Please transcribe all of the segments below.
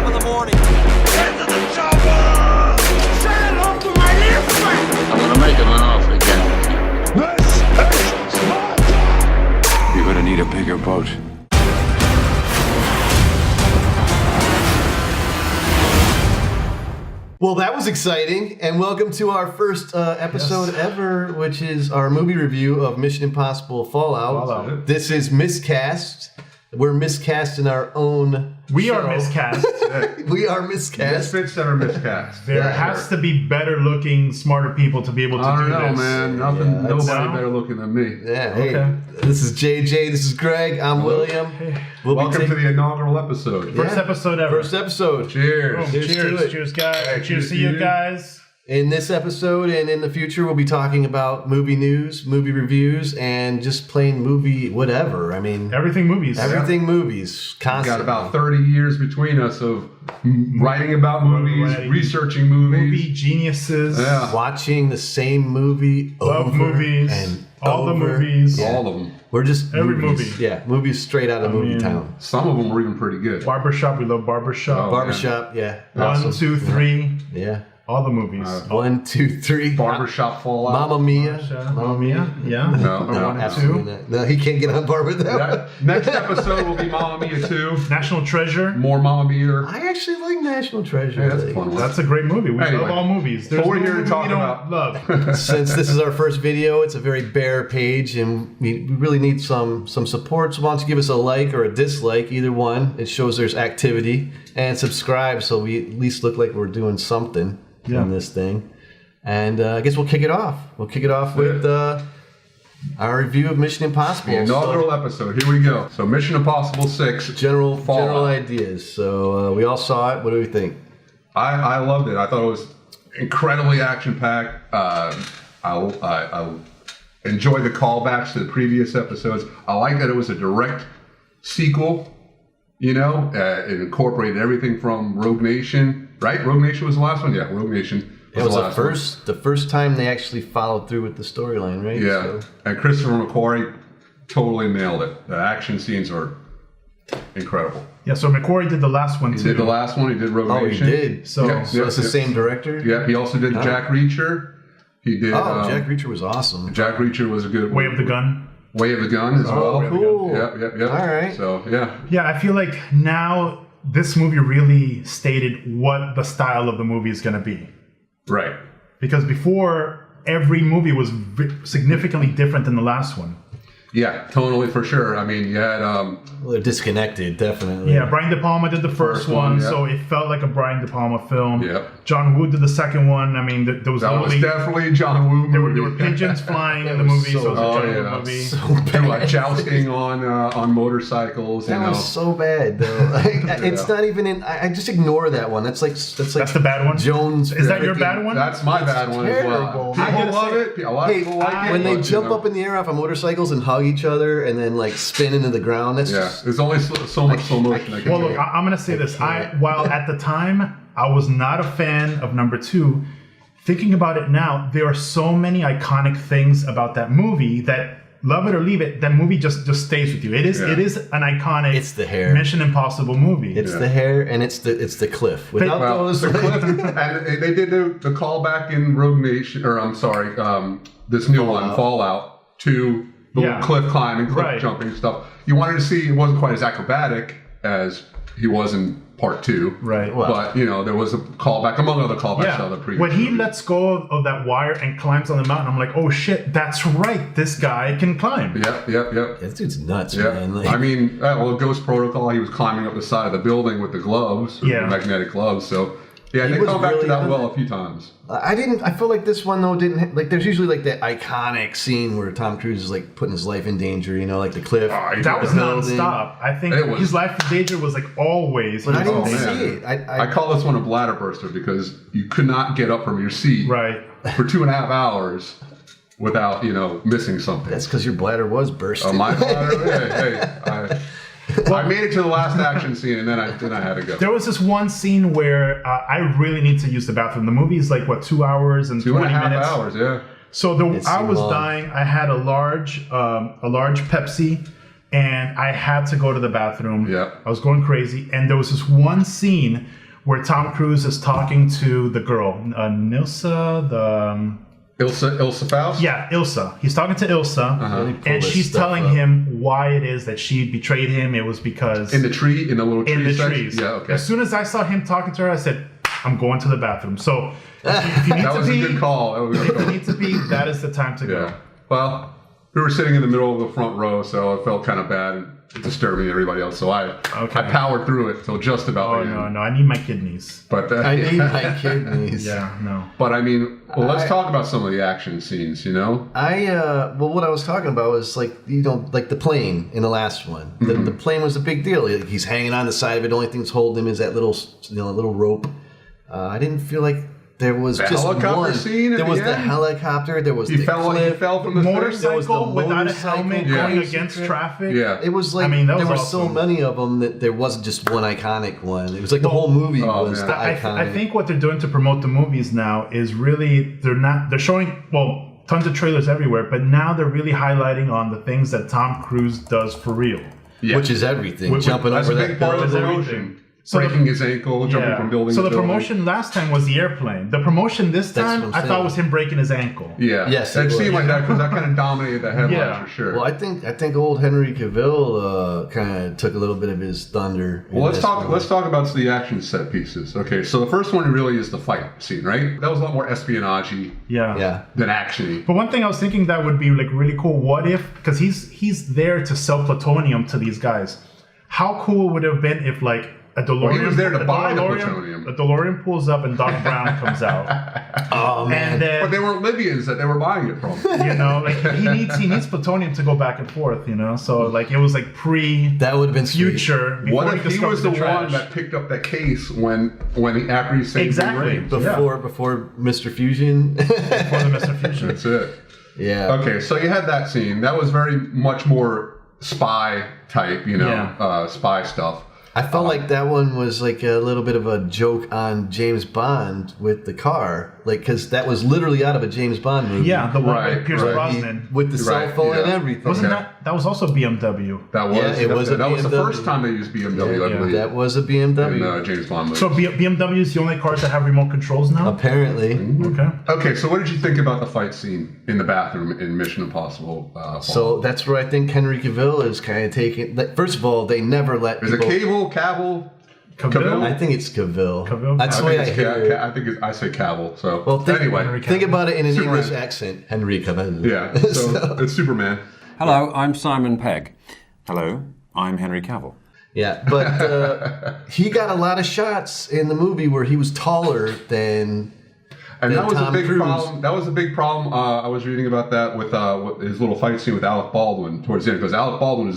of the morning. Get to the chopper! Say hello to my little friend! I'm gonna make him an offer again. This is Sparta! You're gonna need a bigger boat. Well, that was exciting, and welcome to our first episode ever, which is our movie review of Mission Impossible Fallout. This is Miscast. We're miscast in our own We show. are miscast. We are miscast. Misfits that are miscast. There has to be better looking, smarter people to be able to I do don't know, this. man. Nobody better looking than me. Yeah, hey, Okay. this is JJ, this is Greg, I'm William. We'll Welcome to the inaugural episode. First episode ever. First episode. Cheers. Cheers to it. Cheers, guys. Hey, cheers to you guys. In this episode and in the future, we'll be talking about movie news, movie reviews, and just plain movie whatever. I mean, Everything movies. everything movies, We've constantly. got about 30 years between us of writing about movies, Writing. researching movies. Movie geniuses. Yeah. Watching the same movie Love over movies. and All the over. movies. Yeah. All of them. We're just Every movies. movie. Yeah, movies straight out of Movie mean, Town. Some of them were even pretty good. Barbershop. We love Barbershop. Oh, Barbershop, yeah. 1, 2, 3. Yeah. All the movies. 1, 2, 3. Barbershop Fallout. Mamma Mia. Mamma Mia. Yeah. No, Or no, 1 and Absolutely 2. not. No, he can't get on board with that one. Next episode will be Mamma Mia 2. National Treasure. More Mamma Mia. I actually like National Treasure. Yeah, that's a fun one. That's a great movie. We Anyway, love all movies. There's what we're no here to movie talk we don't about. love. Since this is our first video, it's a very bare page, and we really need some support. So why don't you give us a like or a dislike, either one. It shows there's activity. And subscribe so we at least look like we're doing something in this thing. And I guess we'll kick it off. We'll kick it off with our review of Mission Impossible. The inaugural episode. Here we go. So Mission Impossible 6. General Fallout. ideas. So we all saw it. What do we think? I loved it. I thought it was incredibly action-packed. I enjoyed the callbacks to the previous episodes. I like that it was a direct sequel. You know, it incorporated everything from Rogue Nation. Right? Rogue Nation was the last one? Yeah, Rogue Nation It was the the last one. first time they actually followed through with the storyline, right? Yeah. So, And Christopher McQuarrie totally nailed it. The action scenes are incredible. Yeah, so McQuarrie did the last one He too. did the last one. He did Rogue oh, he Nation. did. So- Yeah, So it's the same director? Yeah, he also did Jack Reacher. He did. Oh, Jack Reacher was awesome. Jack Reacher was a good Way of the Gun. Way of the Gun as well. cool. Yep. All right. So, yeah. Yeah, I feel like now this movie really stated what the style of the movie is going to be. Right. Because before, every movie was significantly different than the last one. Yeah, tonally for sure. I mean, you had Well, they're disconnected, definitely. Yeah, Brian De Palma did the first one, yeah. so it felt like a Brian De Palma film. Yep. John Woo did the second one. I mean, there was that was literally... definitely John Woo There movie. were pigeons flying in the was movie, so- so it was a Oh, John Woo yeah. movie. So Like jousting on motorcycles. That you know. was so bad, though. Like, it's not even in. I just ignore that one. That's like That's the bad one? Jones. Is that your freaking- bad one? That's my bad one as terrible. well. I People gotta love say- it. A lot of Hey, people like it. when they but, jump you know, up in the air off of motorcycles and hug each other and then like spin into the ground, that's Yeah, just. there's only so much slow motion I can Well, do. look, I'm going to say this. While at the time, I was not a fan of number 2, thinking about it now, there are so many iconic things about that movie that, love it or leave it, that movie just stays with you. It is an iconic It's the hair. Mission Impossible movie. It's the hair and it's the cliff. Without Well, those, the like- cliff, and they did the callback in Rogue Nation, or I'm sorry, this new one, Fallout, to the Yeah. cliff climbing, cliff Right. jumping stuff. You wanted to see, it wasn't quite as acrobatic as he was in part 2. Right. Well, But, you know, there was a callback, among other callbacks to other previous When he movies. lets go of that wire and climbs on the mountain, I'm like, oh shit, that's right. This guy can climb. Yep. This dude's nuts, Yeah, man. Like, I mean, Ghost Protocol, he was climbing up the side of the building with the gloves, Yeah. the magnetic gloves. So, yeah, He they was come back to really that on well it. a few times. I feel like this one though didn't like. There's usually like that iconic scene where Tom Cruise is like putting his life in danger. You know, like the cliff. That was building. nonstop. I think It was- his life in danger was like always. But I he was didn't in see danger. it. I call this one a bladder burster because you could not get up from your seat Right. for 2.5 hours without, you know, missing something. That's because your bladder was bursting. My bladder, I made it to the last action scene and then I had to go. There was this one scene where I really need to use the bathroom. The movie is like, what, 2 hours and 20 2.5 minutes? hours, yeah. So I seemed was long. dying. I had a large Pepsi, and I had to go to the bathroom. Yeah. I was going crazy, and there was this one scene where Tom Cruise is talking to the girl, Nilsa, Ilsa Faust? Yeah, Ilsa. He's talking to Ilsa, and she's telling him why it is that she betrayed him. It was because In the little tree in the section? trees. Yeah, okay. As soon as I saw him talking to her, I said, "I'm going to the bathroom." So if you need That to was be, a good call. That was a good if you call. need to be, that is the time to go. Yeah. Well, we were sitting in the middle of the front row, so it felt kind of bad and disturbing everybody else. So I powered through it till just about Oh the end. no, I need my kidneys. But I need my kidneys. Yeah, no. But I mean, let's talk about some of the action scenes. You know, Well, what I was talking about was like the plane in the last one. The plane was a big deal. He's hanging on the side of it. The only thing that's holding him is that little rope. I didn't feel like there was The just helicopter one. scene at There the was the end? helicopter. There was he the fell from the Motorcycle without a motorcycle helmet going going against against it. traffic. Yeah. It was like I mean, that there was were so awesome. many of them that there wasn't just one iconic one. It was like the whole movie was man. the I iconic. think what they're doing to promote the movies now is really they're showing tons of trailers everywhere, but now they're really highlighting on the things that Tom Cruise does for real. Yeah. Which is everything. Which- Jumping That's over a that big part of the building. promotion. So Breaking his ankle, jumping from building So to the building. promotion last time was the airplane. The promotion this That's time, what I'm I saying. thought was him breaking his ankle. Yeah. Yes, It it seemed was. like that because that kind of dominated the headlines Yeah. for sure. Well, I think old Henry Cavill kind of took a little bit of his thunder. Well, let's talk about the action set pieces. Okay, so the first one really is the fight scene, right? That was a lot more espionage-y Yeah. than action-y. But one thing I was thinking that would be like really cool. What if, because he's there to sell plutonium to these guys. How cool would it have been if like a DeLorean, Well, he was there to buy the DeLorean- plutonium. A DeLorean pulls up and Doc Brown comes out. Oh man. And then But they weren't Libyans that they were buying it from. like he needs plutonium to go back and forth, So like it was like That would have been sweet. future. Before What if he discovered was the trash. one that picked up that case after he saved Exactly. Ving Rhames? Before Mr. Fusion. for the Mr. Fusion? That's it. Yeah. Okay, so you had that scene. That was very much more spy type, Yeah. spy stuff. I felt like that one was like a little bit of a joke on James Bond with the car, like because that was literally out of a James Bond movie. Yeah, the one Right, with Pierce right. Brosnan. With the cell Right, phone and yeah. everything. Wasn't Okay. that was also BMW? That was Yeah, it was a that was the BMW. first time they used BMW, I believe, That was a BMW. in James Bond movie. So BMW is the only cars that have remote controls now. Apparently. Okay. Okay, so what did you think about the fight scene in the bathroom in Mission Impossible? Fallout? So that's where I think Henry Cavill is kind of taking. Like, first of all, they never let is it people. Cavill? Cavill? I think it's Cavill. Cavill? That's the way I hear it. I say Cavill. So Well, think, anyway, think about it in an Superman. English accent. Henry Cavill. yeah. So it's Superman. Hello, I'm Simon Pegg. Hello, I'm Henry Cavill. Yeah, but he got a lot of shots in the movie where he was taller than. And that was Tom a big Cruise. problem. That was a big problem. I was reading about that with his little fight scene with Alec Baldwin towards the end, because Alec Baldwin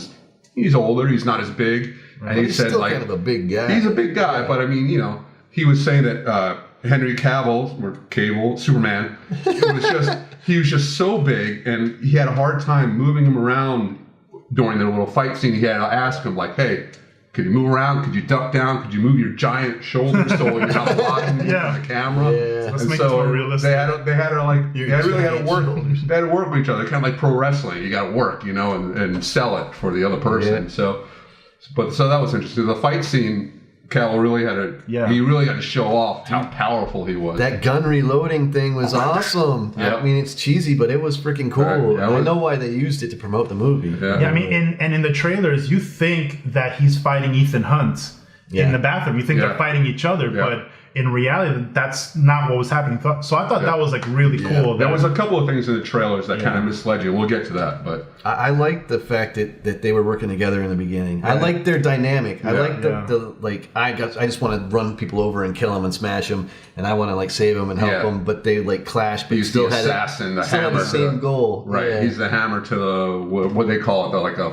he's older, he's not as big, and he He's said still like kind of a big guy. he's a big guy, but I mean he was saying that Henry Cavill or Cable Superman, he was just so big, and he had a hard time moving him around during their little fight scene. He had to ask him like, hey. Could you move around? Could you duck down? Could you move your giant shoulders so you're not blocking the camera? Yeah. Let's make it more realistic. They had to like Your they really had to giant work. shoulders. They had to work with each other, kind of like pro wrestling. You got to work, and sell it for the other person. Yeah. So that was interesting. The fight scene, Cavill really had to. Yeah. He really had to show off how powerful he was. That gun reloading thing was awesome. Yeah. I mean, it's cheesy, but it was freaking cool. Right, yeah, it I was- know why they used it to promote the movie. Yeah, I mean, in the trailers, you think that he's fighting Ethan Hunt Yeah. in the bathroom. You think Yeah. they're fighting each other, Yeah. but in reality, that's not what was happening. So I thought that was like really cool. There that- was a couple of things in the trailers that kind of misled you. We'll get to that, but I like the fact that they were working together in the beginning. I like their dynamic. I Yeah. like the like. I just want to run people over and kill them and smash them, and I want to like save them and help Yeah. them. But they like clash. But he's still the had assassin, the still had hammer, the same to the, goal. Right, Yeah. he's the hammer to the what they call it, like a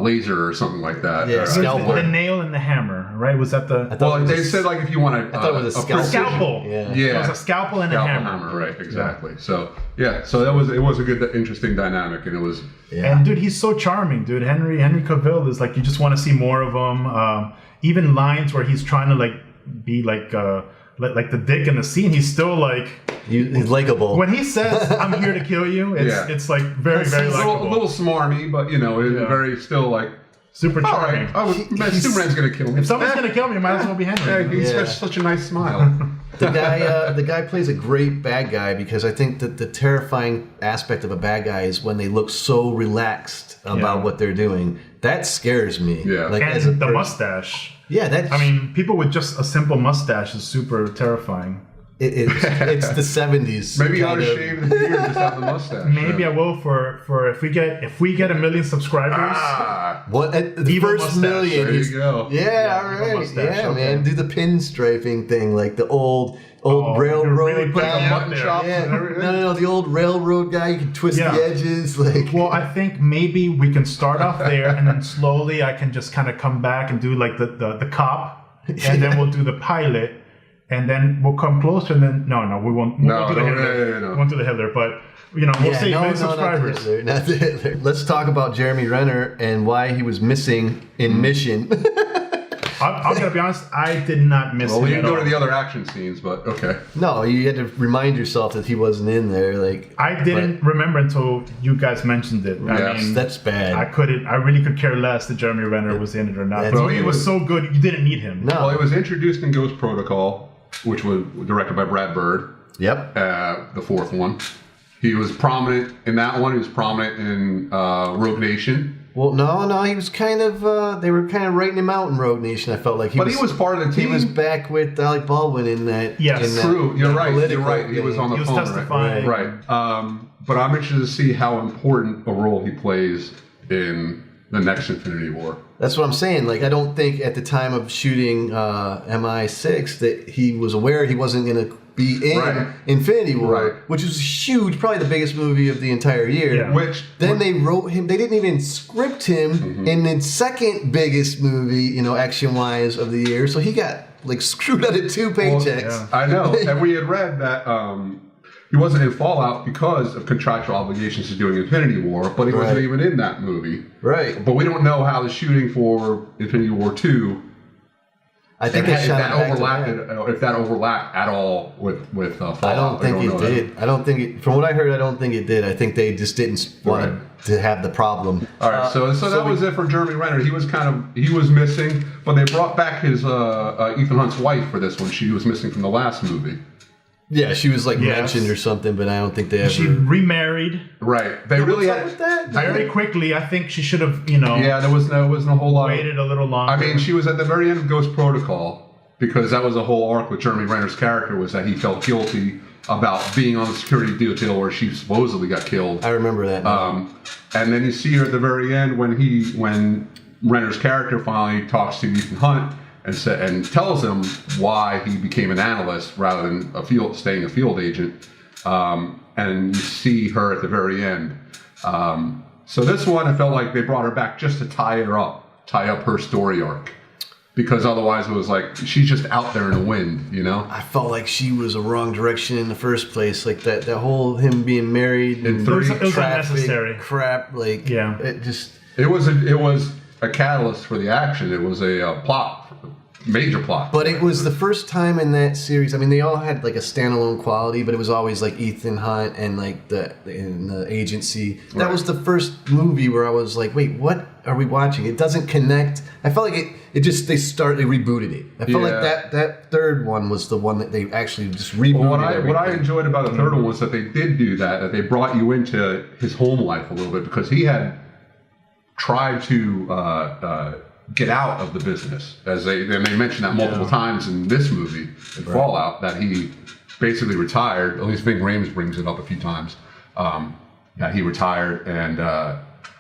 laser or something like that. Yeah, Or- There's scalpel. the nail and the hammer, right? Was that the I thought Well, it was they a- said like if you want to. I thought it was a scalpel. scalpel? Yeah. Yeah. It was a scalpel and a hammer. Right, exactly. So it was a good, interesting dynamic, and it was. Yeah. And dude, he's so charming, dude. Henry Cavill is like, you just want to see more of him. Even lines where he's trying to like be like the dick in the scene, he's still like He's likable. When he says, "I'm here to kill you," it's like very, very a likable. little smarmy, but very still like Super all charming. right. Superman's gonna kill me. If someone's gonna kill me, it might as well be Henry. He's got such a nice smile. The guy plays a great bad guy because I think that the terrifying aspect of a bad guy is when they look so relaxed about what they're doing. That scares me. Yeah. Like, And the mustache. Yeah, that's. I mean, people with just a simple mustache is super terrifying. It's the 70s. Maybe you ought to kind of. shave the beard and just have the mustache. Maybe I will for if we get 1 million subscribers. What the Evil first mustache. million? There you go. Yeah, all evil right. mustache, Yeah, okay. man. Do the pinstriping thing, like the old you're railroad really putting guy. them up there. chops Yeah. and everything. No, the old railroad guy. You can twist Yeah. the edges, like. Well, I think maybe we can start off there, and then slowly I can just kind of come back and do like the cop, and then we'll do the pilot, and then we'll come closer, and then we won't. We won't do the Hitler. no. We won't do the Hitler, but we'll save many subscribers. Not the Hitler. Let's talk about Jeremy Renner and why he was missing in Mission. I'm gonna be honest. I did not miss Well, him we didn't at go all. to the other action scenes, but okay. No, you had to remind yourself that he wasn't in there. Like I didn't remember until you guys mentioned it. I Yes. mean, that's bad. I really could care less that Jeremy Renner was in it or not. That's- But he was so good, you didn't need him. No. Well, it was introduced in Ghost Protocol, which was directed by Brad Bird, Yep. the fourth one. He was prominent in that one. He was prominent in Rogue Nation. Well, no, he was kind of. They were kind of writing him out in Rogue Nation. I felt like But he was part of the team. He was back with Alec Baldwin in that. Yes. in that True, you're right. You're political right. He was thing. on the He was phone. testifying. Right. But I'm interested to see how important a role he plays in the next Infinity War. That's what I'm saying. Like, I don't think at the time of shooting MI6 that he was aware he wasn't going to be in Right. Infinity War, Right. which was huge, probably the biggest movie of the entire year. Yeah. Which Then they wrote him. They didn't even script him in the second biggest movie, action-wise of the year. So he got like screwed out of 2 paychecks. yeah. I know, and we had read that he wasn't in Fallout because of contractual obligations to doing Infinity War, but he wasn't Right. even in that movie. Right. But we don't know how the shooting for Infinity War 2 I think if they shot it back to overlapped, back. if that overlapped at all with Fallout. I don't think know it that. did. I don't think it. From what I heard, I don't think it did. I think they just didn't want to have the problem. All right, so that was it for Jeremy Renner. He was missing, but they brought back his Ethan Hunt's wife for this one. She was missing from the last movie. Yeah, she was like Yes. mentioned or something, but I don't think they ever. She remarried Right. They really What's had. up with that? very quickly. I think she should have, Yeah, there wasn't a whole lot. waited a little longer. I mean, she was at the very end of Ghost Protocol because that was a whole arc with Jeremy Renner's character was that he felt guilty about being on the security detail where she supposedly got killed. I remember that. And then you see her at the very end when Renner's character finally talks to Ethan Hunt and tells him why he became an analyst rather than staying a field agent. And you see her at the very end. So this one, I felt like they brought her back just to tie up her story arc. Because otherwise it was like, she's just out there in the wind, I felt like she was a wrong direction in the first place. Like that whole him being married and It was traffic unnecessary. crap. Like Yeah. it just. It was a catalyst for the action. It was a major plot. But it was the first time in that series. I mean, they all had like a standalone quality, but it was always like Ethan Hunt and like the agency. That Right. was the first movie where I was like, wait, what are we watching? It doesn't connect. I felt like they rebooted it. I felt like Yeah. that third one was the one that they actually just rebooted. Well, what I everything. enjoyed about the third one was that they did do that they brought you into his home life a little bit because he had tried to get out of the business, and they mentioned that multiple times in this movie, in Fallout, that he basically retired. At least Ving Rhames brings it up a few times, that he retired and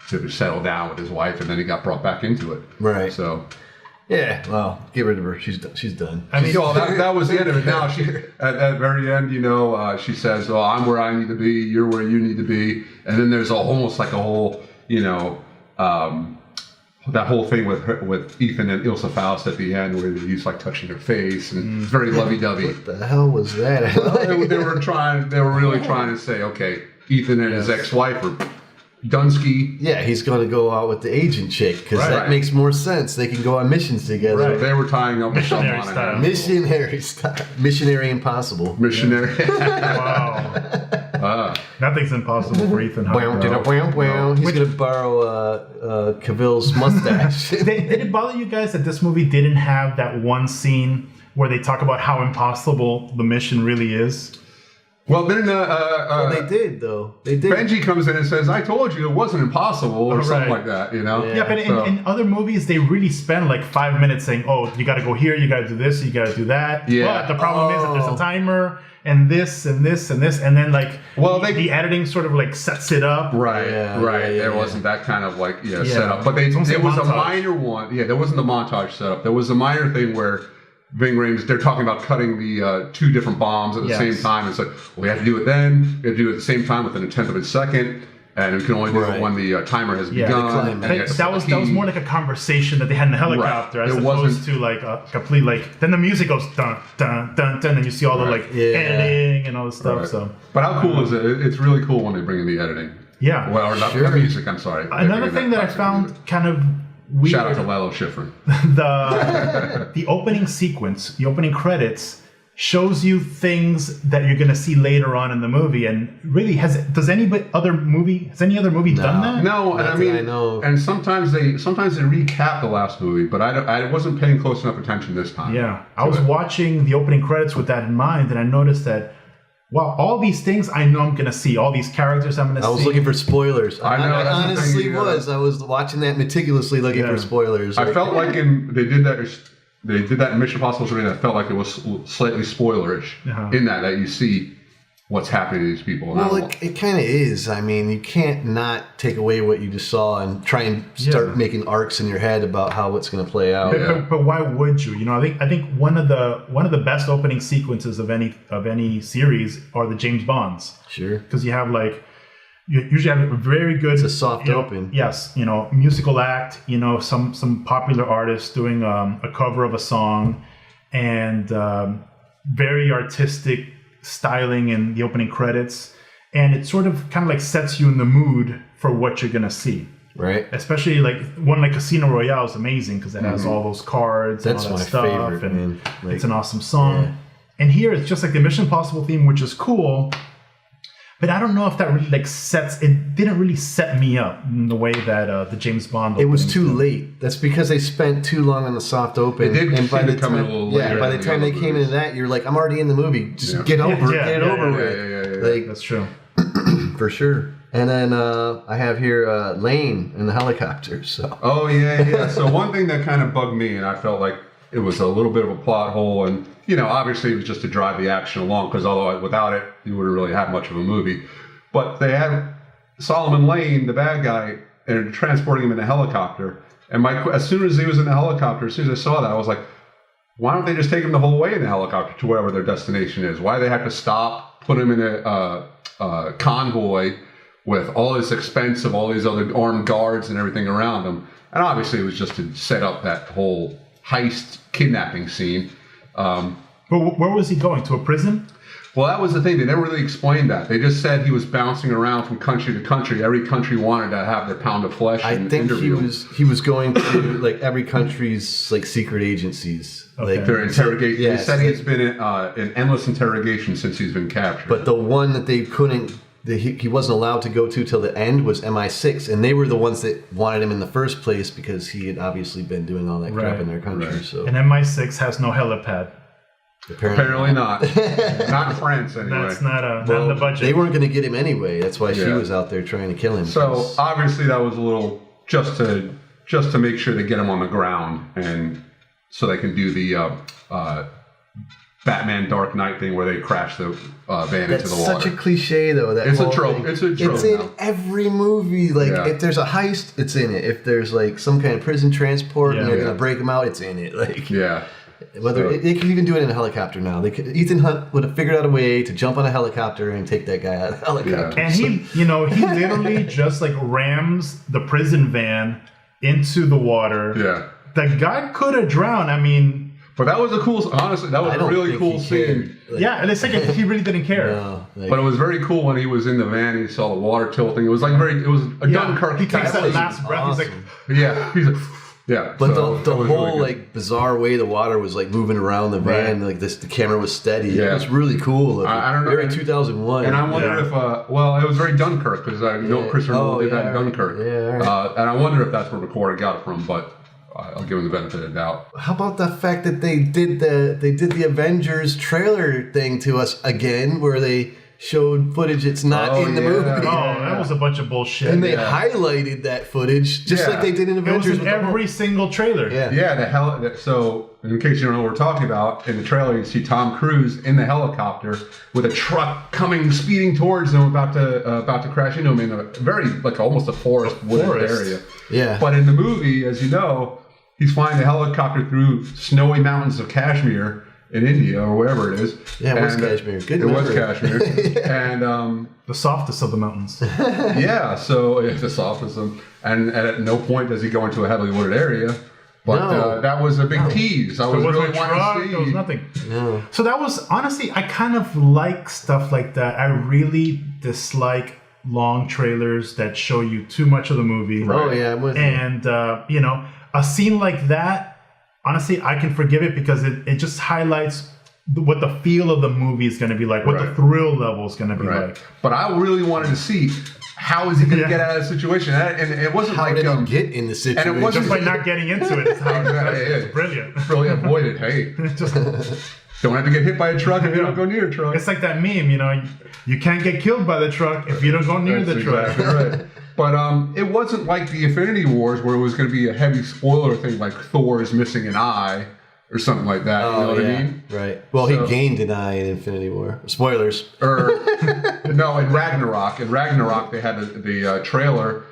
to settle down with his wife, and then he got brought back into it. Right. So. Yeah, well, get rid of her. She's done. I mean, that was the end of it. Now she, at the very end, she says, "Oh, I'm where I need to be. You're where you need to be." And then there's almost like a whole, that whole thing with Ethan and Ilsa Faust at the end, where he's like touching her face, and it's very lovey-dovey. What the hell was that? They were really trying to say, okay, Ethan and his ex-wife are, Dunsky. Yeah, he's going to go out with the agent chick because that Right. makes more sense. They can go on missions together. Right. They were tying up Michelle Missionary Monaghan. style. Missionary style. Missionary Impossible. Missionary. Wow. Nothing's impossible for Ethan Hawke. though. He's going to borrow Cavill's mustache. Did it bother you guys that this movie didn't have that one scene where they talk about how impossible the mission really is? Well, then They did, though. They did. Benji comes in and says, "I told you it wasn't impossible," or something like that. You know? Yeah, but in other movies, they really spend like 5 minutes saying, "Oh, you got to go here, you got to do this, you got to do that." Yeah. But the problem is that there's a timer and this and this and this, and then like the editing sort of like sets it up. Right, Yeah, right. yeah, There yeah. wasn't that kind of like Yeah. setup, but there almost was like a montage. minor one. Yeah, there wasn't the montage setup. There was a minor thing where Ving Rhames, they're talking about cutting the 2 different bombs at the Yes. same time. It's like, well, we have to do it then. We have to do it at the same time within a tenth of a second, and we can only do it when the timer has Yeah, begun. the and climax. you have to That put was the that was key. more like a conversation that they had in the helicopter, Right. as It opposed wasn't- to like a complete like. Then the music goes dun dun dun dun, and you see all the like Yeah. editing and all this stuff. Right. So But how cool is it? It's really cool when they bring in the editing. yeah. Well, or not Sure. the music. I'm sorry. They Another bring in thing that I classic found music. kind of weird. Shout out to Lalo Schifrin. the opening sequence, the opening credits, shows you things that you're going to see later on in the movie. And really, has any other movie done that? No, and Not I that mean, I know. and sometimes they recap the last movie, but I wasn't paying close enough attention this time. Yeah, I was watching the opening credits with that in mind, and I noticed that, wow, all these things I know I'm going to see, all these characters I'm going to see. I was looking for spoilers. I know, I that's the thing, honestly you gotta- was. I was watching that meticulously looking Yeah. for spoilers. I felt like they did that in Mission Impossible 3, and I felt like it was slightly spoilerish in that you see what's happening to these people. And I Well, don't- it kind of is. I mean, you can't not take away what you just saw and try and start making arcs in your head about how it's going to play out. But why would you? You know, I think one of the best opening sequences of any series are the James Bonds, Sure. because you have like you usually have a very good. It's a soft you know, open. Yes, you know, musical act. You know, some popular artist doing a cover of a song, and very artistic styling in the opening credits, and it sort of kind of like sets you in the mood for what you're gonna see. Right. Especially like one like Casino Royale is amazing because it has all those cards That's and all that my stuff, favorite, and man. Like, it's an awesome song. yeah. And here it's just like the Mission Impossible theme, which is cool. But I don't know if that really like didn't really set me up in the way that the James Bond. It was openings too did. late. That's because they spent too long on the soft open. It did and by seem the to come in time, a little later by the than time the they other came movies. into that, you're like, I'm already in the movie. Just Yeah. get over Yeah, it. Get yeah, over yeah, it. yeah. Like That's true. for sure. And then I have here Lane in the helicopter. So Oh yeah. So one thing that kind of bugged me, and I felt like it was a little bit of a plot hole, and obviously it was just to drive the action along, because without it, you wouldn't really have much of a movie. But they had Solomon Lane, the bad guy, and transporting him in a helicopter. And as soon as he was in the helicopter, as soon as I saw that, I was like, why don't they just take him the whole way in the helicopter to wherever their destination is? Why do they have to stop, put him in a convoy with all this expense of all these other armed guards and everything around him? And obviously it was just to set up that whole heist kidnapping scene. But where was he going? To a prison? Well, that was the thing. They never really explained that. They just said he was bouncing around from country to country. Every country wanted to have their pound of flesh. I and think interview him. he was going to like every country's like secret agencies. Okay. Like Their interrogation. Yeah, they said so he's been in endless interrogation since he's been captured. But the one that they couldn't, that he wasn't allowed to go to till the end was MI6, and they were the ones that wanted him in the first place because he had obviously been doing all that crap Right. in their country. Right. So And MI6 has no helipad. apparently not. Not in France anyway. That's not in the budget. they weren't going to get him anyway. That's why she Yeah. was out there trying to kill him. So 'cause- obviously that was a little just to make sure they get him on the ground, and so they can do the Batman Dark Knight thing where they crash the van that's into the water. such a cliche, though. That It's a whole trope. thing. It's a trope It's in now. every movie. Like Yeah. if there's a heist, it's in it. If there's like some kind of prison transport and Yeah. they're Yeah. going to break him out, it's in it. Like Yeah. whether So- they could even do it in a helicopter now. Ethan Hunt would have figured out a way to jump on a helicopter and take that guy out of the helicopter. And he literally just like rams the prison van into the water. Yeah. The guy could have drowned. I mean, But that was a cool. Honestly, that was I a don't really think cool he scene. cared. Like, Yeah, and it's like he really didn't care. no, like, But it was very cool when he was in the van and he saw the water tilting. It was like it was a Dunkirk. He takes type that of- last breath. He's like, awesome. Yeah, he's like, yeah. But so the it was whole really good. like bizarre way the water was like moving around the van, like the camera was steady. Yeah. It was really cool. Looking. I don't know. Very 2001. And I wonder Yeah. if, well, it was very Dunkirk because I know Yeah. Christopher Nolan Oh, did that yeah, in Dunkirk. yeah, right. And I wonder if that's where McQuarrie got it from, but I'll give him the benefit of the doubt. How about the fact that they did the Avengers trailer thing to us again, where they showed footage that's not Oh, in the yeah. movie, oh, that was a bunch of bullshit. and they highlighted that footage just Yeah. like they did in it was Avengers. in with the whole- every single trailer. yeah. Yeah, the hell. So, in case you don't know what we're talking about, in the trailer you see Tom Cruise in the helicopter with a truck coming speeding towards him, about to crash into him in a very like almost a wooded Forest. area. Yeah. But in the movie, as you know, he's flying the helicopter through snowy mountains of Kashmir in India or wherever it is. Yeah, it was And, Kashmir. Good It was memory. Kashmir. And The softest of the mountains. yeah, so it's a sophism. And at no point does he go into a heavily wooded area. But No. that was a big tease. I There was was really no wanting truck, to see. there was nothing. No. So that was, honestly, I kind of like stuff like that. I really dislike long trailers that show you too much of the movie. Oh yeah, I'm with you. And, a scene like that, honestly, I can forgive it because it just highlights what the feel of the movie is going to be like, what the Right. thrill level is going to be Right. like. But I really wanted to see how is he going to Yeah. get out of the situation. And it wasn't How like did he get in the situation? wasn't- Just by not getting into it, it's how it's brilliant. really avoided. Hey, Just, don't have to get hit by a truck if you don't go near a truck. it's like that meme, you can't get killed by the truck if you don't go near That's the truck. exactly right. But it wasn't like the Infinity Wars where it was going to be a heavy spoiler thing like Thor is missing an eye or something like that. You know what I mean? Right. Well, So- he gained an eye in Infinity War. Spoilers. Or no, in Ragnarok. In Ragnarok, they had the trailer.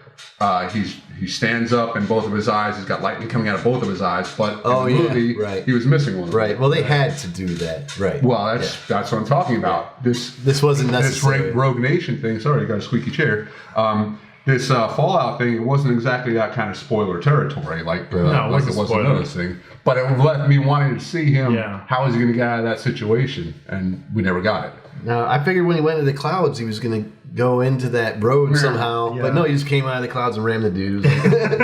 He stands up and both of his eyes. He's got lightning coming out of both of his eyes. But Oh, in the yeah, movie, right. he was missing one. Of them. Right. Well, they had to do that. Right. Well, that's what I'm talking about. This wasn't necessary. Rogue Nation thing. Sorry, you got a squeaky chair. This Fallout thing, it wasn't exactly that kind of spoiler territory, like it like wasn't it was spoiler. another thing. But it left me wanting to see him. Yeah. How is he going to get out of that situation? And we never got it. Now, I figured when he went into the clouds, he was going to go into that road somehow. Yeah. But no, he just came out of the clouds and rammed the dude. It was like-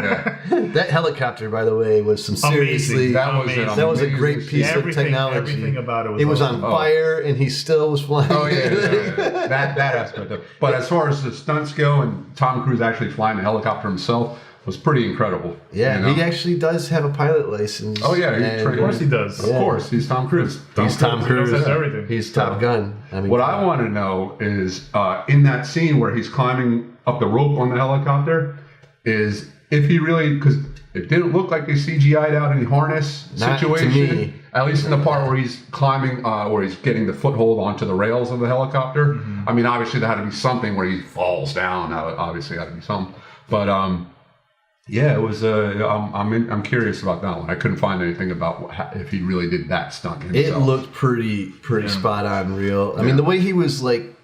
Yeah. that helicopter, by the way, was some seriously. Amazing. That was Amazing. That was a amazing great piece of Everything- technology. everything about it was It was on awesome. fire, and he still was flying. Oh yeah, that aspect of it. But as far as the stunts go, and Tom Cruise actually flying the helicopter himself was pretty incredible. Yeah, you know? he actually does have a pilot license. Oh yeah, he and trained- Of course he does. Of course, he's Tom Cruise. He's Tom Cruise. He knows everything. He's Top Gun. I mean, What I want to know is in that scene where he's climbing up the rope on the helicopter, is if he really, because it didn't look like they CGI'd out any harness Not to situation. me. At least in the part where he's climbing, where he's getting the foothold onto the rails of the helicopter. Mm-hmm. I mean, obviously there had to be something where he falls down. Obviously, had to be something. But yeah, it was. I'm curious about that one. I couldn't find anything about if he really did that stunt It himself. looked pretty spot on real. I mean, the way he was like,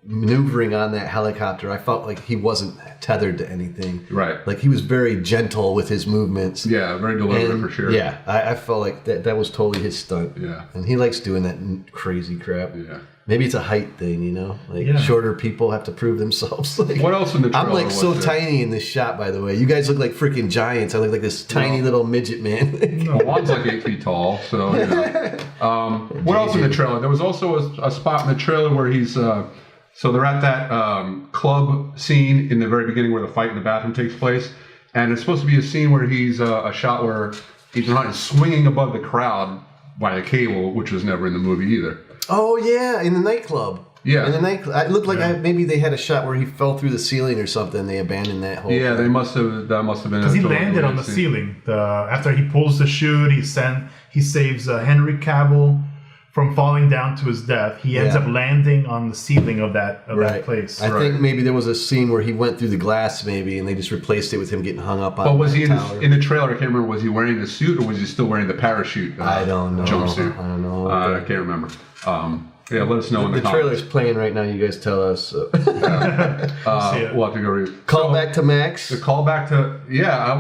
maneuvering on that helicopter, I felt like he wasn't tethered to anything. Right. Like he was very gentle with his movements. Yeah, very deliberate And, for sure. Yeah, I felt like that was totally his stunt. Yeah. And he likes doing that crazy crap. Yeah. Maybe it's a height thing, Like Yeah. shorter people have to prove themselves. Like, What else in the trailer I'm like was so there? tiny in this shot, by the way. You guys look like freaking giants. I look like this tiny little midget man. Well, one's like 8 feet tall, so what else in the trailer? There was also a spot in the trailer where he's so they're at that club scene in the very beginning where the fight in the bathroom takes place, and it's supposed to be a scene where he's a shot where he's not swinging above the crowd by a cable, which was never in the movie either. Oh yeah, in the nightclub. Yeah. In the nightclub. It looked like maybe they had a shot where he fell through the ceiling or something. They abandoned that whole. Yeah, thing. they must have. That must have been Because he a totally landed on the scene. ceiling. After he pulls the chute, he saves Henry Cavill from falling down to his death. He ends Yeah. up landing on the ceiling of that place. I think maybe there was a scene where he went through the glass, maybe, and they just replaced it with him getting hung up on. But was the he tower. in the trailer? I can't remember. Was he wearing the suit or was he still wearing the parachute? I don't know. Jumpsuit. I don't know. I can't remember. Yeah, let us know in the The comments. trailer's playing right now. You guys tell us. So. See it. We'll have to go read. Call back to Max. The callback to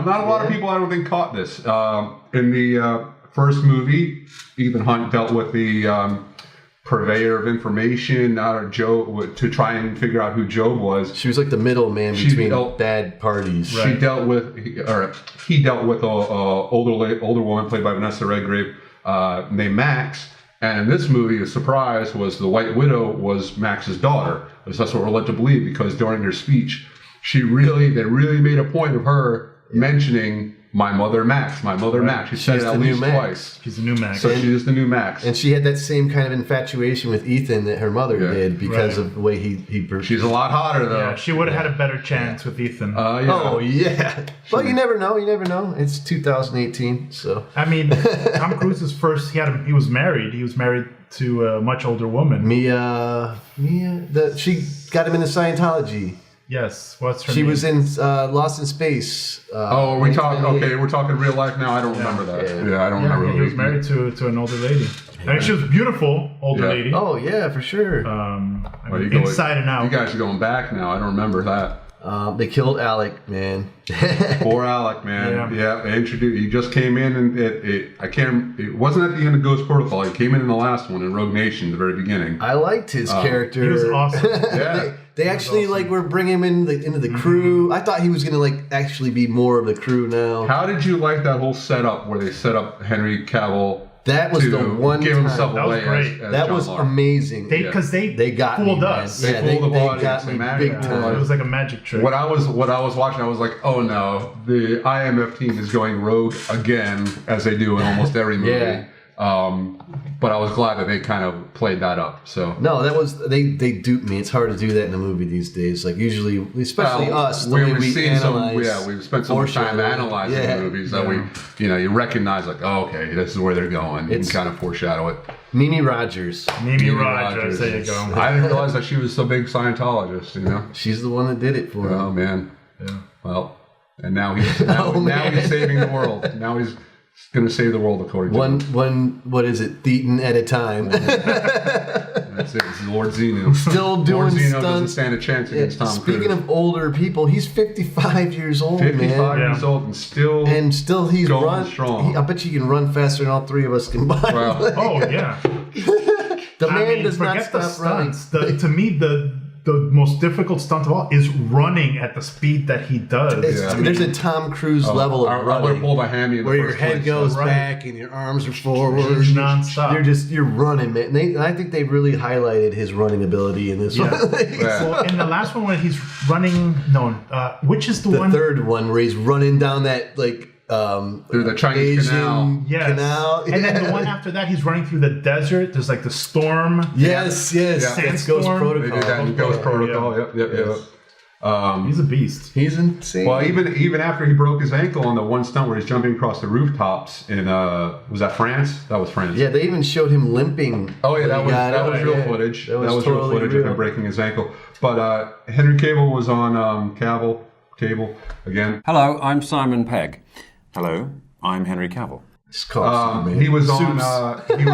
not a lot of people I don't think caught this in the first movie, Ethan Hunt dealt with the purveyor of information, Joe, to try and figure out who Job was. She was like the middleman between bad parties. She dealt with, he dealt with a older woman played by Vanessa Redgrave named Max. And in this movie, the surprise was the White Widow was Max's daughter. That's what we're led to believe, because during their speech, they really made a point of her mentioning my mother Max. She said it at least twice. She's the new Max. So she is the new Max. And she had that same kind of infatuation with Ethan that her mother did because of the way he She's a lot hotter, though. Yeah, she would have had a better chance with Ethan. Oh, yeah. Well, you never know. It's 2018, so. I mean, Tom Cruise's first, he was married. He was married to a much older woman. Mia, she got him into Scientology. Yes, what's her She name? was in Lost in Space. Are we talking? Okay, we're talking real life now. I don't remember that. I don't remember. He was married to an older lady. I mean, she was a beautiful older lady. Oh yeah, for sure. Inside and out. You guys are going back now. I don't remember that. They killed Alec, man. Poor Alec, man. Yeah, they introduced. He just came in, and it wasn't at the end of Ghost Protocol. He came in the last one in Rogue Nation, the very beginning. I liked his character. He was awesome. Yeah. They actually were bringing him into the crew. I thought he was gonna actually be more of the crew now. How did you like that whole setup where they set up Henry Cavill? That was the one give time. himself That was away great. as That John was Locke. amazing. Because they got fooled me, us. Man. Yeah, They fooled the they audience. got me They big magic. time. It was like a magic trick. What I was watching, I was like, oh no, the IMF team is going rogue again, as they do in almost every movie. Yeah. But I was glad that they kind of played that up. So No, that was they duped me. It's hard to do that in a movie these days. Like usually, especially us, the way we analyze. We've spent so much time analyzing the movies that you recognize like, oh, okay, this is where they're going. You can kind of foreshadow it. Mimi Rogers. Mimi Rogers, there you go. I didn't realize that she was so big Scientologist. She's the one that did it for him. Oh man. Yeah. Well, and now he's saving the world. Now he's going to save the world according to him. What is it? Thetan at a time. That's it. It's Lord Zeno. Still doing Lord Zeno stunts. doesn't stand a chance against Tom Cruise. Speaking of older people, he's 55 years old, 55 man. years old and still he's going run strong. I bet you can run faster than all three of us combined. Well, Oh yeah. The man does not forget the stop running. stunts. To me, the most difficult stunt of all is running at the speed that he does. There's a Tom Cruise level of I would running have pulled a hammy in the where your first head place. goes Right. back and your arms are forward. Non-stop. You're running, man. I think they really highlighted his running ability in this one. Well, in the last one when he's running, which is the The one? third one where he's running down that Through the Chinese Asian canal. Yes. canal. And then the one after that, he's running through the desert. There's like the storm. Yes. That's Ghost Sandstorm. They Protocol. did that in Ghost Protocol. Yep. He's a beast. He's insane. Well, even after he broke his ankle on the one stunt where he's jumping across the rooftops in was that France? That was France. Yeah, they even showed him limping. Oh yeah, when he got that it. was real Yeah. footage. That was real totally footage of him real. breaking his ankle. But Henry Cavill was on Cable again. Hello, I'm Simon Pegg. Hello, I'm Henry Cavill. It's called Superman. He was Soups.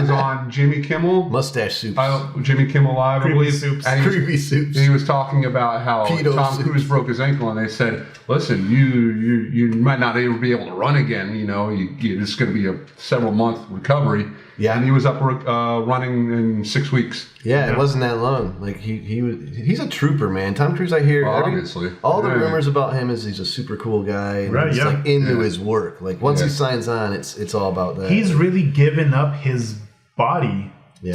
on Jimmy Kimmel. Mustache soups. Jimmy Kimmel Live, I Creepy believe. soups. And Creepy soups. he was talking about how Pedo Tom soups. Cruise broke his ankle, and they said, "Listen, you might not ever be able to run again. It's going to be a several month recovery." Yeah. And he was up running in 6 weeks. Yeah, it wasn't that long. Like he's a trooper, man. Tom Cruise, I hear Well, obviously. all the Yeah. rumors about him is he's a super cool guy and Right, he's yeah. like into his work. Like once he Yeah. signs on, it's all about that. He's really given up his body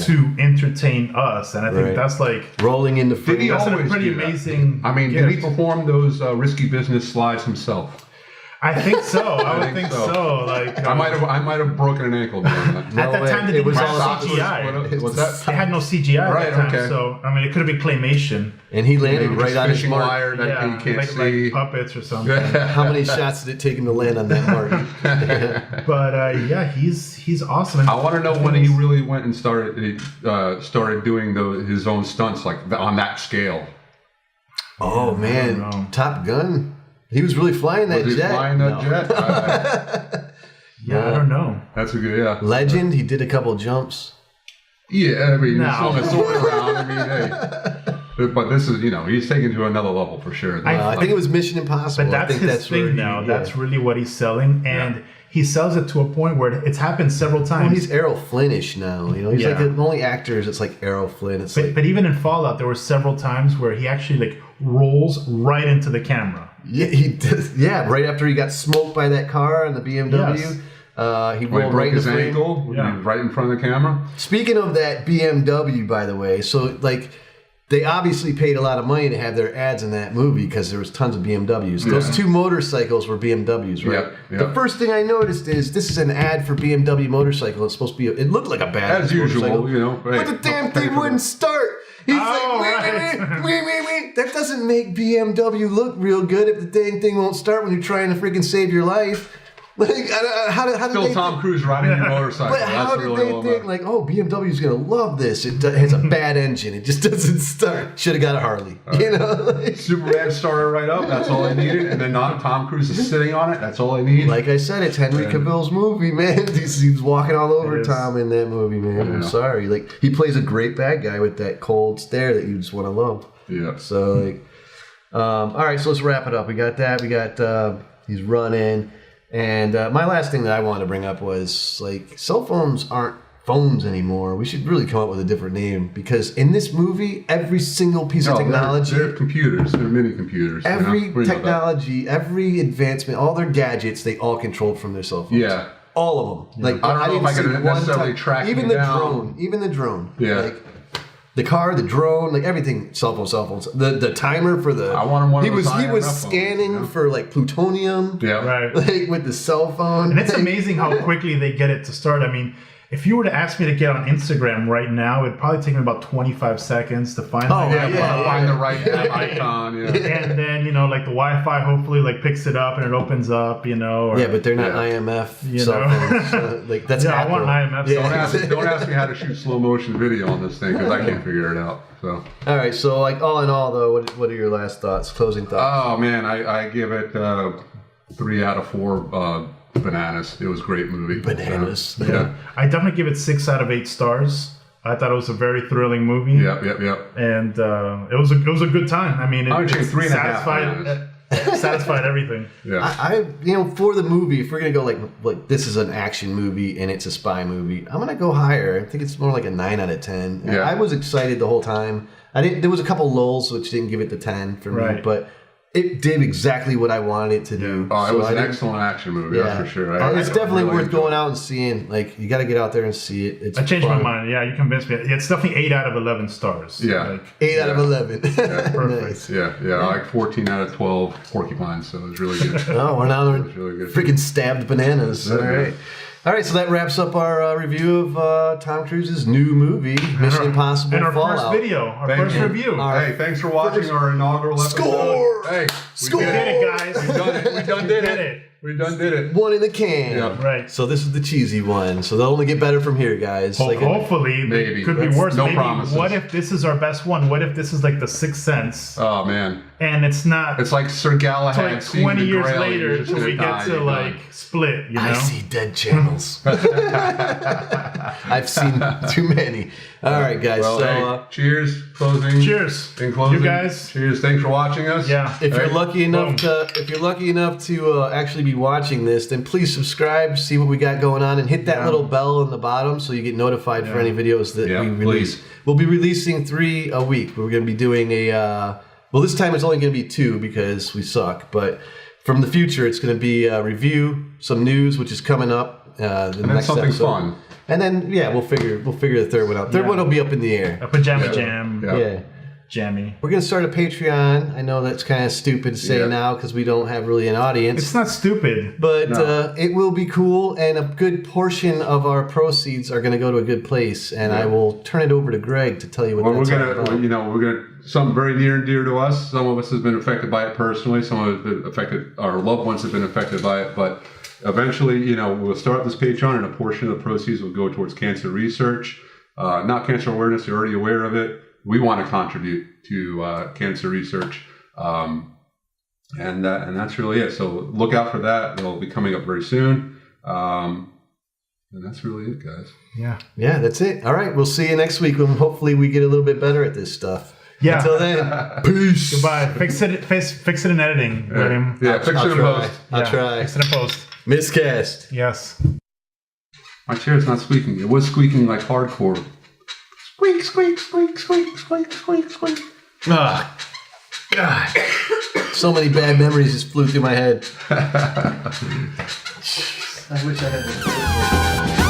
to entertain us, and I think Right. that's like rolling into Did he fame. that's a always pretty do that? amazing. I mean, did he gift. perform those risky business slides himself? I think so. I would think think so. so. Like I might have broken an ankle doing that. at that way. time, they It didn't was have all CGI. What's that? They had no CGI Right, at that time, okay. so I mean, it could have been claymation. And he landed Maybe right just on his fishing mark. wire that you can't like, see. like puppets or something. How many shots did it take him to land on that mark? But he's awesome. And I want to know when he really went and started doing his own stunts like on that scale. Oh I man, don't know. Top Gun. He was really flying that Was he jet. flying that No. jet? I don't know. That's a good, yeah. Legend. He did a couple jumps. Yeah, I mean, No. he's throwing a sword around. I mean, hey. But this is, he's taken to another level for sure. I think it was Mission Impossible. But that's I think his that's where thing he- now. yeah. That's really what he's selling, and he sells it to a point where it's happened several times. Well, he's Errol Flynn-ish now. You know, he's like the only actors. It's like Errol Flynn. It's but even in Fallout, there were several times where he actually like rolls right into the camera. Yeah, he did. Yeah, right after he got smoked by that car and the BMW. Yes. He rolled right in his the frame. ankle, right in front of the camera. Speaking of that BMW, by the way, so like they obviously paid a lot of money to have their ads in that movie because there was tons of BMWs. Those two motorcycles were BMWs, right? Yep. The first thing I noticed is this is an ad for BMW motorcycle. It's supposed to be. It looked like a bad As usual, motorcycle, you know. but the damn thing wouldn't start. He's wait. That doesn't make BMW look real good if the dang thing won't start when you're trying to freaking save your life. Like, how did Still they Tom Cruise riding your motorcycle. But how did they think, like, oh, BMW's going to love this? It has a bad engine. It just doesn't start. Should have got a Harley. You know? Like, Superman started right up. That's all I needed. And then Tom Cruise is sitting on it. That's all I need. like I said, it's Henry Cavill's movie, man. He's walking all over Tom in that movie, man. I'm sorry. Like, he plays a great bad guy with that cold stare that you just want to love. Yeah. So, like, all right, so let's wrap it up. We got that. We got he's running. And my last thing that I wanted to bring up was, like, cell phones aren't phones anymore. We should really come up with a different name because in this movie, every single piece of technology... They're computers. They're mini computers. Every technology, every advancement, all their gadgets, they all controlled from their cell phones. Yeah. All of them. Like, I don't know if I can necessarily track even you the down. Even the drone. Yeah. Like, the car, the drone, like everything, cell phones. The timer for the. I want one of those He was IMF scanning phones, for like plutonium. Yeah. Right. Like with the cell phone. And it's amazing how quickly they get it to start. I mean, if you were to ask me to get on Instagram right now, it'd probably take me about 25 seconds to find Find the right app icon. Yeah. And then, you know, like the Wi-Fi hopefully like picks it up and it opens up, you know. Or, yeah, but they're not IMF cell phones. So, like that's Apple. I want IMF. Yeah. Don't ask me how to shoot slow motion video on this thing because I can't figure it out. So. All right, so like all in all though, what are your last thoughts, closing thoughts? Oh man, I give it 3 out of 4 bananas. It was a great movie. Bananas. Yeah. I definitely give it 6 out of 8 stars. I thought it was a very thrilling movie. Yep. And it was a good time. I mean, I would say it 3.5 satisfied satisfied everything. Yeah. I for the movie, if we're gonna go like this is an action movie and it's a spy movie, I'm gonna go higher. I think it's more like a 9 out of 10. Yeah. I was excited the whole time. There was a couple lulls which didn't give it the 10 for me, but it did exactly what I wanted it to do. Oh, it was an excellent action movie, that's for sure. It's definitely really worth going out and seeing. Like, you got to get out there and see it. I changed my mind. Yeah, you convinced me. It's definitely 8 out of 11 stars. Yeah. Like, 8 out of 11. perfect. Nice. Yeah. I like 14 out of 12 porcupines, so it was really good. Oh, we're now really good. freaking stabbed bananas. Yeah. All right. All right, so that wraps up our review of Tom Cruise's new movie, Mission Impossible and our Fallout. first video, our first review. Hey, thanks for watching our inaugural episode. Score! Hey, Score! We did it, guys. We done did it. We done did it. One in the can. Yeah. Right. So this is the cheesy one. So they'll only get better from here, guys. Hopefully, maybe. It could be That's worse. no Maybe. promises. What if this is our best one? What if this is like the Sixth Sense? Oh man, and it's not. it's like Sir Galahad like seeing 20 the years Grail, later you're just till gonna we die, get to you're like done. split. You know. I see dead channels. I've seen too many. All right, guys. Well, so hey, cheers. Closing. Cheers. In closing, You guys. Cheers. Thanks for watching us. Yeah. if you're Hey, lucky enough to actually be watching this, then please subscribe, see what we got going on, and hit that little bell in the bottom so you get notified for any videos that we release. Please. We'll be releasing 3 a week. We're going to be doing well, this time it's only going to be 2 because we suck, but from the future it's going to be a review, some news, which is coming up. And then something fun. And then we'll figure the third one out. Third one will be up in the air. A pajama jam. Yeah. Jammy. We're gonna start a Patreon. I know that's kind of stupid to say now because we don't have really an audience. It's not stupid. But it will be cool, and a good portion of our proceeds are going to go to a good place. And I will turn it over to Greg to tell you what that's all about. We're gonna something very near and dear to us. Some of us have been affected by it personally. Some of us have been affected. Our loved ones have been affected by it. But eventually, we'll start this Patreon, and a portion of the proceeds will go towards cancer research, not cancer awareness. You're already aware of it. We want to contribute to cancer research. And that's really it. So look out for that. It'll be coming up very soon. And that's really it, guys. Yeah. Yeah, that's it. All right, we'll see you next week when hopefully we get a little bit better at this stuff. Yeah. Until then, peace. Goodbye. Fix it in editing, William. Yeah, fix it in post. I'll try. Fix it in post. Miscast. Yes. My chair's not squeaking. It was squeaking like hardcore. Squeak, squeak, squeak, squeak, squeak, squeak, squeak. Ah, God. So many bad memories just flew through my head. I wish I had this.